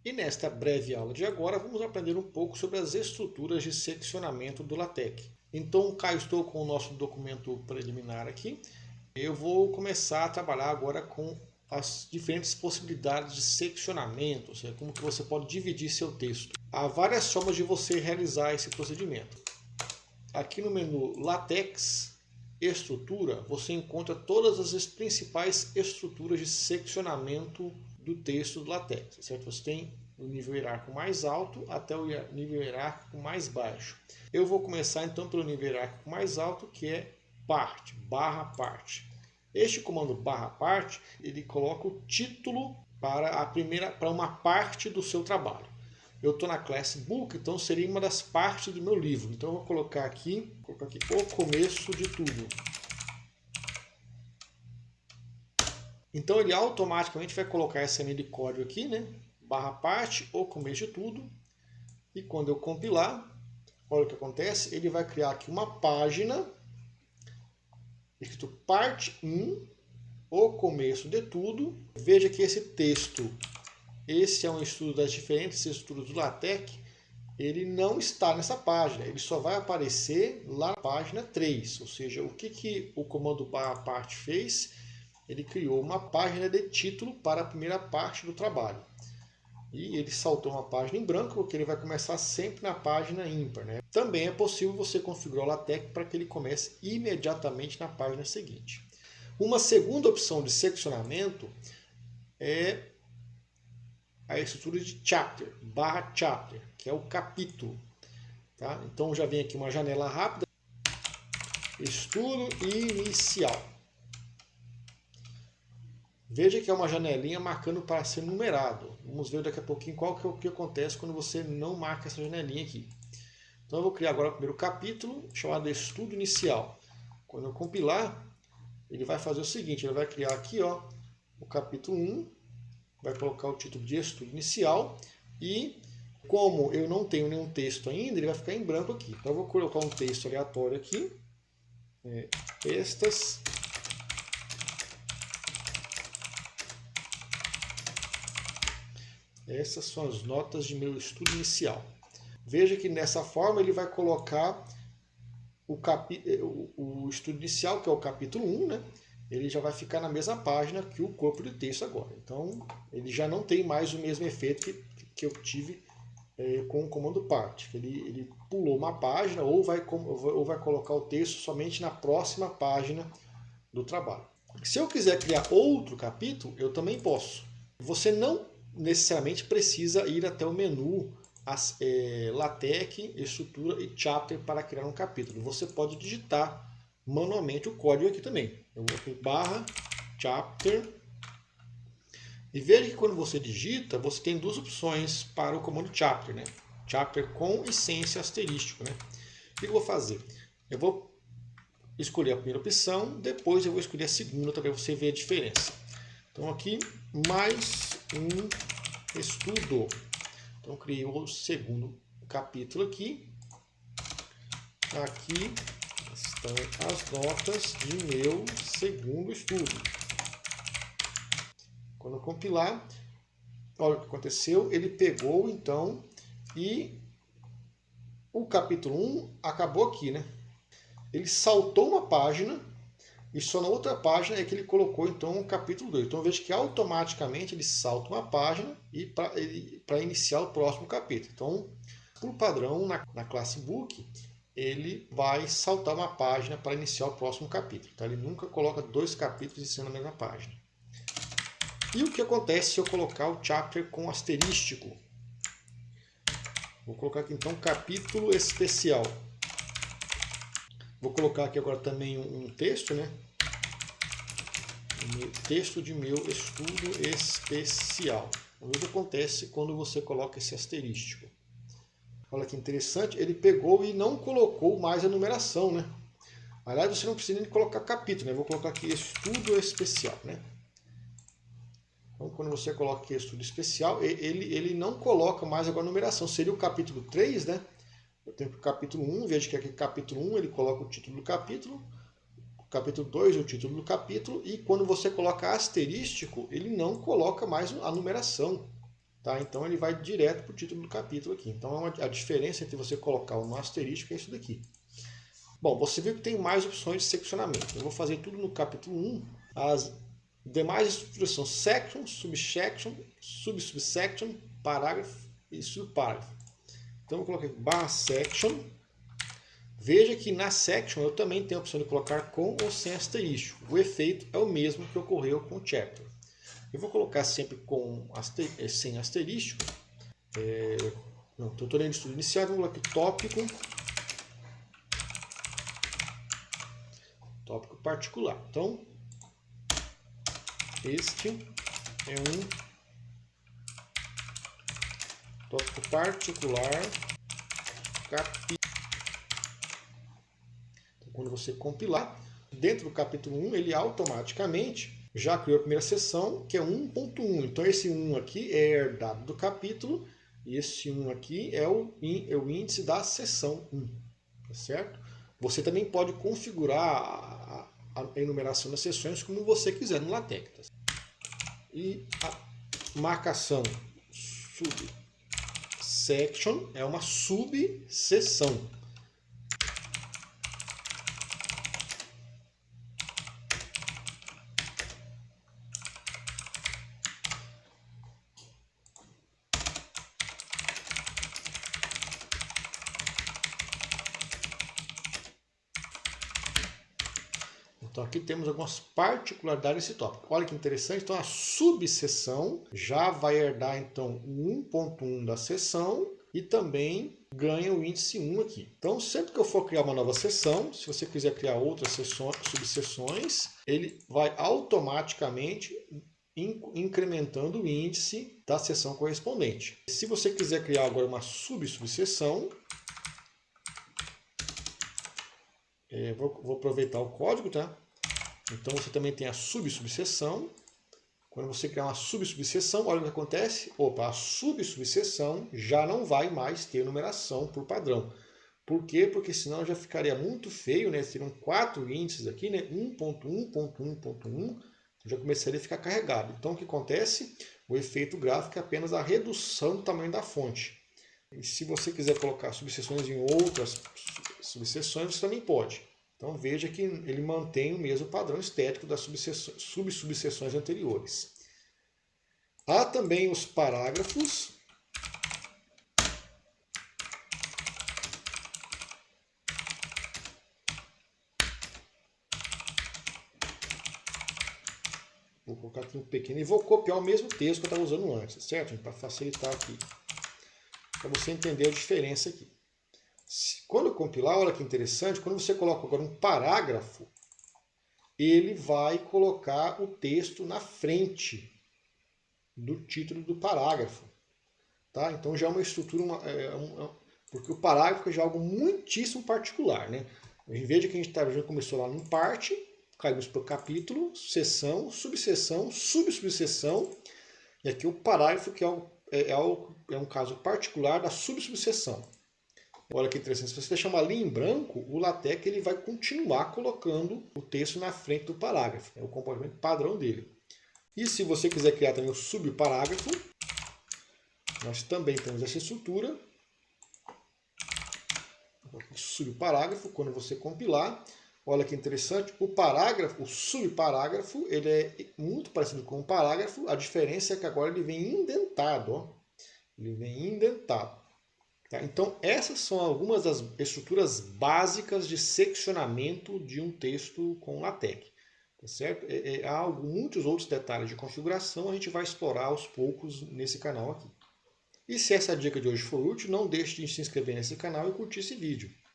E nesta breve aula de agora, vamos aprender um pouco sobre as estruturas de seccionamento do LaTeX. Então, cá estou com o nosso documento preliminar aqui. Eu vou começar a trabalhar agora com as diferentes possibilidades de seccionamento, ou seja, como que você pode dividir seu texto. Há várias formas de você realizar esse procedimento. Aqui no menu LaTeX, Estrutura, você encontra todas as principais estruturas de seccionamento do texto do LaTeX, certo? Você tem o nível hierárquico mais alto até o nível hierárquico mais baixo. Eu vou começar então pelo nível hierárquico mais alto, que é part, barra part. Este comando barra part, ele coloca o título para uma parte do seu trabalho. Eu estou na classe book, então seria uma das partes do meu livro. Então eu vou colocar aqui o começo de tudo. Então ele automaticamente vai colocar essa linha de código aqui, né? Barra parte, o começo de tudo. E quando eu compilar, olha o que acontece, ele vai criar aqui uma página escrito parte 1, o começo de tudo. Veja que esse texto, esse é um estudo das diferentes estruturas do LaTeX, ele não está nessa página, ele só vai aparecer lá na página 3. Ou seja, o que o comando barra parte fez? Ele criou uma página de título para a primeira parte do trabalho. E ele saltou uma página em branco, porque ele vai começar sempre na página ímpar, né? Também é possível você configurar o LaTeX para que ele comece imediatamente na página seguinte. Uma segunda opção de seccionamento é a estrutura de chapter, barra chapter, que é o capítulo. Tá? Então já vem aqui uma janela rápida, estudo inicial. Veja que é uma janelinha marcando para ser numerado. Vamos ver daqui a pouquinho qual que é o que acontece quando você não marca essa janelinha aqui. Então eu vou criar agora o primeiro capítulo, chamado estudo inicial. Quando eu compilar, ele vai fazer o seguinte, ele vai criar aqui o capítulo 1, vai colocar o título de estudo inicial e como eu não tenho nenhum texto ainda, ele vai ficar em branco aqui. Então eu vou colocar um texto aleatório aqui. Essas são as notas de meu estudo inicial. Veja que nessa forma ele vai colocar o estudo inicial, que é o capítulo 1, né? Ele já vai ficar na mesma página que o corpo do texto agora. Então, ele já não tem mais o mesmo efeito que eu tive com o comando part. Ele pulou uma página ou vai colocar o texto somente na próxima página do trabalho. Se eu quiser criar outro capítulo, eu também posso. Você não necessariamente precisa ir até o menu LaTeX, estrutura e chapter para criar um capítulo. Você pode digitar manualmente o código aqui também. Eu vou aqui barra chapter. E veja que quando você digita, você tem duas opções para o comando chapter, né? Chapter com e sem esse asterístico, né? O que eu vou fazer? Eu vou escolher a primeira opção, depois eu vou escolher a segunda para você ver a diferença. Então aqui, mais um estudo. Então criei o segundo capítulo aqui. Aqui estão as notas de meu segundo estudo. Quando eu compilar, olha o que aconteceu. Ele pegou então e o capítulo 1 acabou aqui, né? Ele saltou uma página e só na outra página é que ele colocou então o capítulo 2. Então veja que automaticamente ele salta uma página e para iniciar o próximo capítulo. Então, por padrão, na classe book, ele vai saltar uma página para iniciar o próximo capítulo. Tá? Ele nunca coloca dois capítulos em cima da mesma página. E o que acontece se eu colocar o chapter com asterístico? Vou colocar aqui então capítulo especial. Vou colocar aqui agora também um texto, né? Texto de meu estudo especial. Vamos ver o que acontece quando você coloca esse asterístico. Olha que interessante, ele pegou e não colocou mais a numeração, né? Aliás, você não precisa nem colocar capítulo, né? Eu vou colocar aqui estudo especial, né? Então, quando você coloca aqui estudo especial, ele não coloca mais agora a numeração. Seria o capítulo 3, né? Eu tenho o capítulo 1, veja que aqui capítulo 1 ele coloca o título do capítulo. Capítulo 2, o título do capítulo, e quando você coloca asterístico, ele não coloca mais a numeração. Tá? Então ele vai direto para o título do capítulo aqui. Então a diferença entre você colocar no asterisco é isso daqui. Bom, você viu que tem mais opções de seccionamento. Eu vou fazer tudo no capítulo 1. As demais estruturas são section, subsection, subsection, parágrafo e subparágrafo. Então eu coloquei barra section. Veja que na section eu também tenho a opção de colocar com ou sem asterisco. O efeito é o mesmo que ocorreu com o chapter. Eu vou colocar sempre sem asterisco. Tutorial de estudo iniciado, vamos colocar aqui tópico particular. Então, este é um tópico particular capítulo. Então, quando você compilar, dentro do capítulo 1, ele automaticamente já criou a primeira seção, que é 1.1. Então esse 1 aqui é herdado do capítulo, e esse 1 aqui é o índice da seção 1. Tá certo? Você também pode configurar a enumeração das seções como você quiser no LaTeX. Tá? E a marcação subsection é uma subseção. Então aqui temos algumas particularidades desse tópico. Olha que interessante, então a subseção já vai herdar então o 1.1 da seção e também ganha o índice 1 aqui. Então sempre que eu for criar uma nova seção, se você quiser criar outras subseções, ele vai automaticamente incrementando o índice da seção correspondente. Se você quiser criar agora uma subseção, vou aproveitar o código, tá? Então você também tem a subseção. Quando você criar uma subseção, olha o que acontece. Opa, a subseção já não vai mais ter numeração por padrão. Por quê? Porque senão já ficaria muito feio, né? Seriam 4 índices aqui, né? 1.1.1.1, já começaria a ficar carregado. Então o que acontece? O efeito gráfico é apenas a redução do tamanho da fonte. E se você quiser colocar subseções em outras subseções, você também pode. Então veja que ele mantém o mesmo padrão estético das subseções anteriores. Há também os parágrafos. Vou colocar aqui um pequeno e vou copiar o mesmo texto que eu estava usando antes, certo? Para facilitar aqui. Para você entender a diferença aqui. Quando eu compilar, olha que interessante, quando você coloca agora um parágrafo, ele vai colocar o texto na frente do título do parágrafo. Tá? Então já é uma estrutura, porque o parágrafo já é algo muitíssimo particular. Né? Em vez de que a gente já começou lá num parte, caímos para o capítulo, seção, subseção, subsubseção, e aqui o parágrafo que é um caso particular da subsubseção. Olha que interessante, se você deixar uma linha em branco, o LaTeX ele vai continuar colocando o texto na frente do parágrafo. É o comportamento padrão dele. E se você quiser criar também o subparágrafo, nós também temos essa estrutura. Subparágrafo, quando você compilar, olha que interessante, o subparágrafo, ele é muito parecido com o parágrafo, a diferença é que agora ele vem indentado. Ó. Ele vem indentado. Então, essas são algumas das estruturas básicas de seccionamento de um texto com LaTeX. Tá certo? Há muitos outros detalhes de configuração, a gente vai explorar aos poucos nesse canal aqui. E se essa dica de hoje for útil, não deixe de se inscrever nesse canal e curtir esse vídeo.